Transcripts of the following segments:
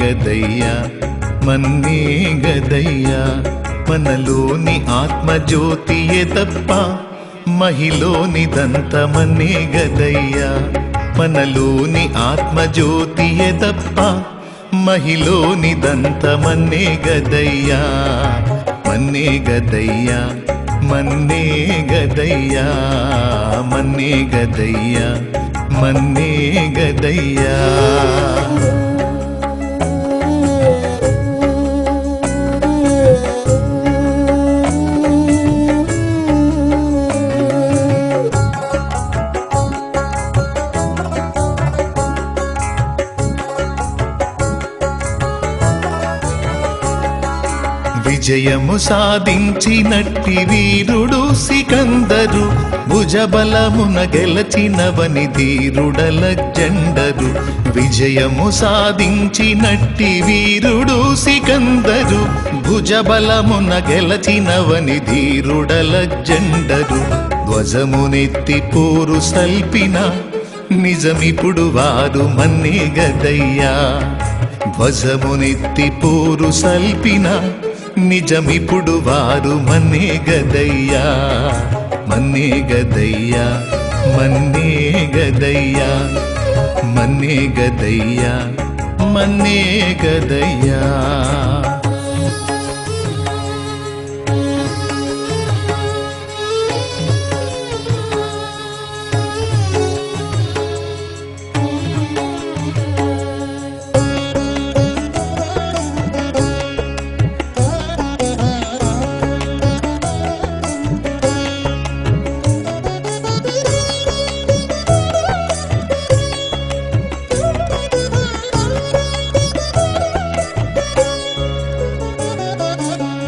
గదయ్యా మన్నే గదయ్యా మనలోని ఆత్మజ్యోతియే తప్ప మహిలోనిదంత మన్నే గదయ్యా మనలోని ఆత్మజ్యోతియే తప్ప మహిలోనిదంత మన్నే గదయ్యా మన్నే గదయ్యా మన్నే గదయ్యా మన్నే గదయ్యా మన్నే గదయ్యా విజయము సాధించినట్టి వీరుడు సికందరు భుజబలమున గెలచినవని ధీరుడలెగ్జండరు విజయము సాధించినట్టి వీరుడు సికందరు భుజబలమున గెలచినవని ధీరుడలెగ్జండరు ధ్వజమునెత్తి పోరు సల్పిన నిజమిప్పుడు వారు మన్నే గదయ్యా ధ్వజమునెత్తి పోరు సల్పిన నిజమిప్పుడు వారు మన్నే గదయ్యా మన్నే గదయ్యా మన్నే గదయ్యా మన్నే గదయ్యా మన్నే గదయ్యా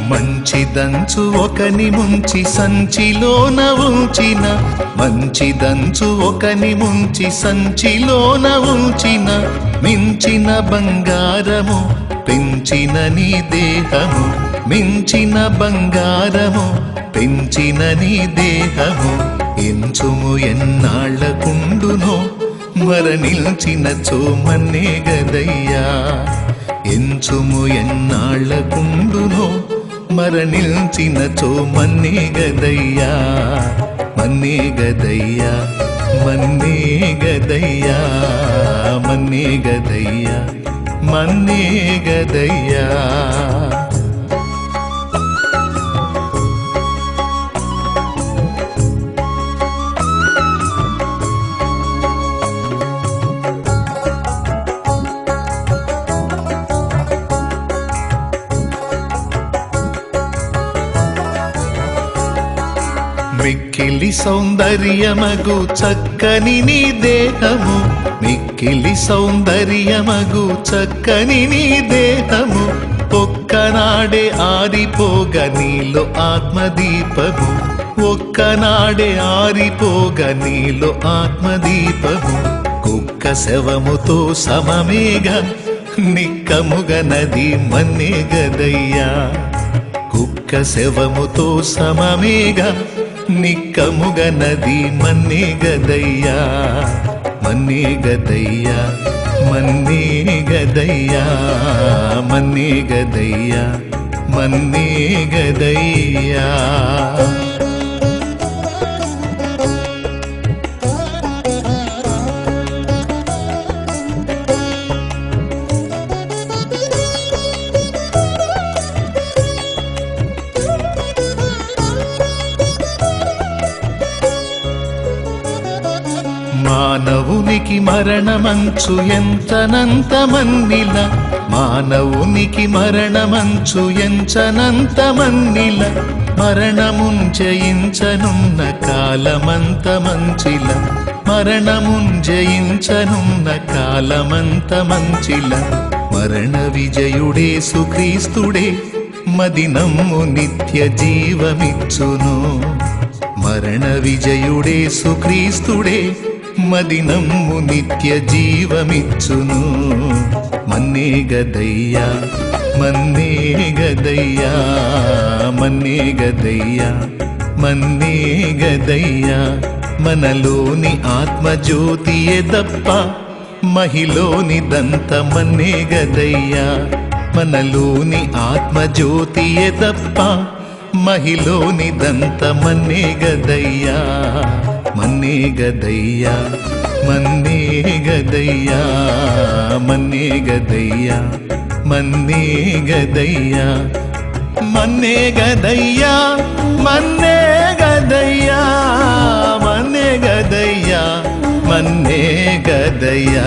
మంచిదంచు ఒకని ముంచి సంచిలోన ఉంచిన మంచిదంచు ఒకని ముంచి సంచిలోన ఉంచిన మించిన బంగారము పెంచిన నీ దేహము మించిన బంగారము పెంచిన నీ దేహము ఎంచుము ఎన్నాళ్లకుండునో మరణిల్చినచో మన్నే గదయ్యా ఎంచుము ఎన్నాళ్లకుండునో మరణిల్చినచో మన్నే గదయ్యా మన్నే గదయ్యా మన్నే గదయ్యా మన్నే గదయ్యా మన్నే గదయ్యా మిక్కిలి సౌందర్యమగు చక్కని నీ దేహము మిక్కిలి సౌందర్యమగు చక్కని నీ దేహము ఒక్కనాడే ఆరిపోగ నీలో ఆత్మదీపము ఒక్కనాడే ఆరిపోగ నీలో ఆత్మదీపము కుక్క శవముతో సమమేగా నిక్కముగ నది మన్నే గదయ్యా కుక్క శవముతో సమమేగా నిక్కముగ నది మన్నే గదయ్యా మన్నే గదయ్యా మన్నే గదయ్యా మన్నే గదయ్యా మన్నే గదయ్యా మానవునికి మరణమంచు ఎంతనంత మన్నిల మానవునికి మరణమంచు ఎంచనంత మన్నిల మరణమున్ జయించనున్న కాలమంత మంచిల మరణమున్ జయించనున్న కాలమంత మంచిల మరణ విజయుడే సుక్రీస్తుడే మదినమ్ము నిత్య జీవమిచ్చును మరణ విజయుడే సుక్రీస్తుడే మదినమ్ము నిత్య జీవమిచ్చును మన్నే గదయ్యా మన్నే గదయ్యా మన్నే గదయ్యా మన్నే గదయ్యా మనలోని ఆత్మజ్యోతియే తప్ప మహిలోనిదంత మన్నే గదయ్యా మనలోని ఆత్మజ్యోతియే తప్ప మహిలోనిదంత మన్నే గదయ్యా మన్నే గదయ్యా మన్నే గదయ్యా మన్నే గదయ్యా మన్నే గదయ్యా మన్నే గదయ్యా మన్నే గదయ్యా మన్నే గదయ్యా మన్నే గదయ్యా